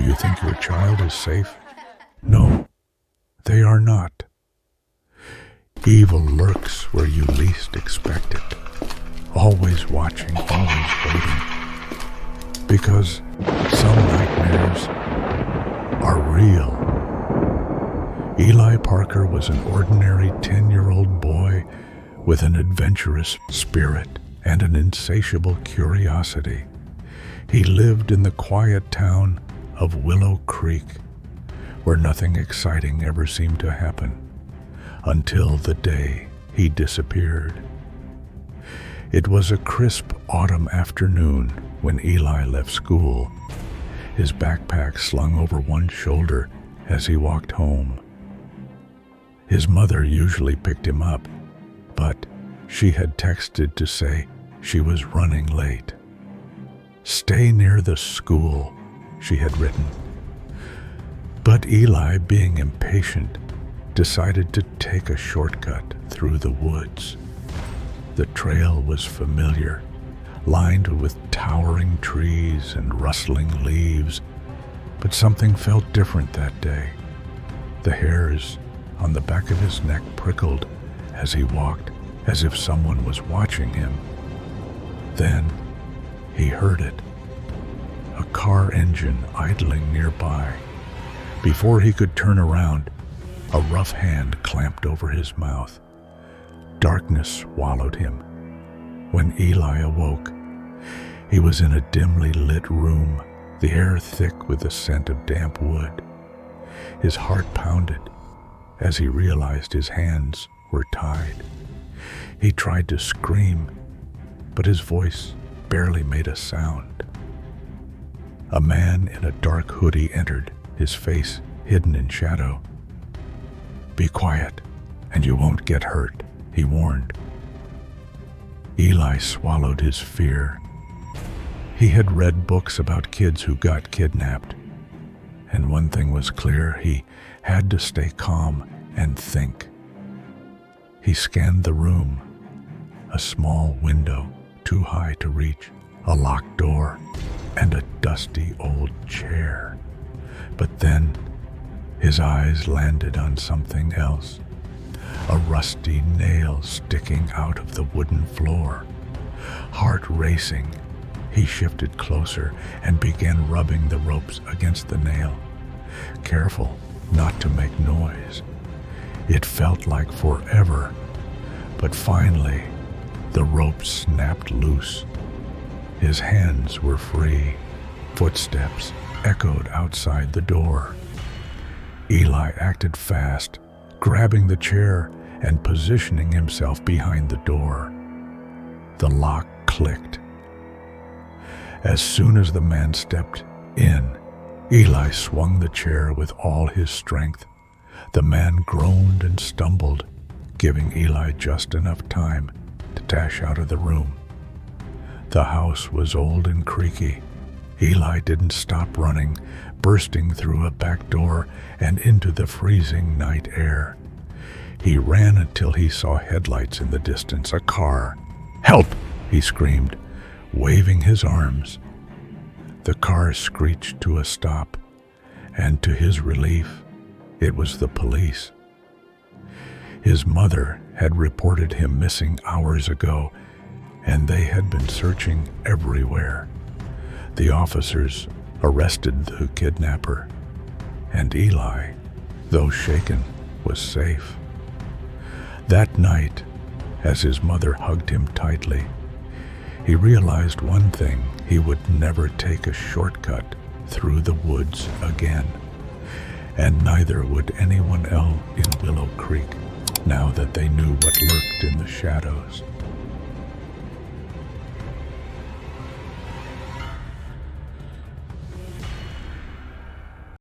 you think your child is safe? No, they are not. Evil lurks where you least expect it, always watching, always waiting. Because some nightmares are real. Eli Parker was an ordinary 10-year-old boy with an adventurous spirit and an insatiable curiosity. He lived in the quiet town of Willow Creek, where nothing exciting ever seemed to happen, until the day he disappeared. It was a crisp autumn afternoon when Eli left school, his backpack slung over one shoulder as he walked home. His mother usually picked him up, but she had texted to say she was running late. "Stay near the school," she had written. But Eli, being impatient, decided to take a shortcut through the woods. The trail was familiar, lined with towering trees and rustling leaves, but something felt different that day. The hairs on the back of his neck prickled as he walked, as if someone was watching him. Then he heard it, a car engine idling nearby. Before he could turn around, a rough hand clamped over his mouth. Darkness swallowed him. When Eli awoke, he was in a dimly lit room, the air thick with the scent of damp wood. His heart pounded as he realized his hands were tied. He tried to scream, but his voice barely made a sound. A man in a dark hoodie entered, his face hidden in shadow. "Be quiet, and you won't get hurt," he warned. Eli swallowed his fear. He had read books about kids who got kidnapped, and one thing was clear: he had to stay calm and think. He scanned the room, a small window too high to reach, a locked door, and a dusty old chair. But then his eyes landed on something else, a rusty nail sticking out of the wooden floor. Heart racing, he shifted closer and began rubbing the ropes against the nail, careful not to make noise. It felt like forever, but finally the rope snapped loose. His hands were free. Footsteps echoed outside the door. Eli acted fast, grabbing the chair and positioning himself behind the door. The lock clicked. As soon as the man stepped in, Eli swung the chair with all his strength. The man groaned and stumbled, giving Eli just enough time to dash out of the room. The house was old and creaky. Eli didn't stop running, bursting through a back door and into the freezing night air. He ran until he saw headlights in the distance, a car. "Help!" he screamed, waving his arms. The car screeched to a stop, and to his relief, it was the police. His mother had reported him missing hours ago, and they had been searching everywhere. The officers arrested the kidnapper, and Eli, though shaken, was safe. That night, as his mother hugged him tightly, he realized one thing: he would never take a shortcut through the woods again, and neither would anyone else in Willow Creek, now that they knew what lurked in the shadows.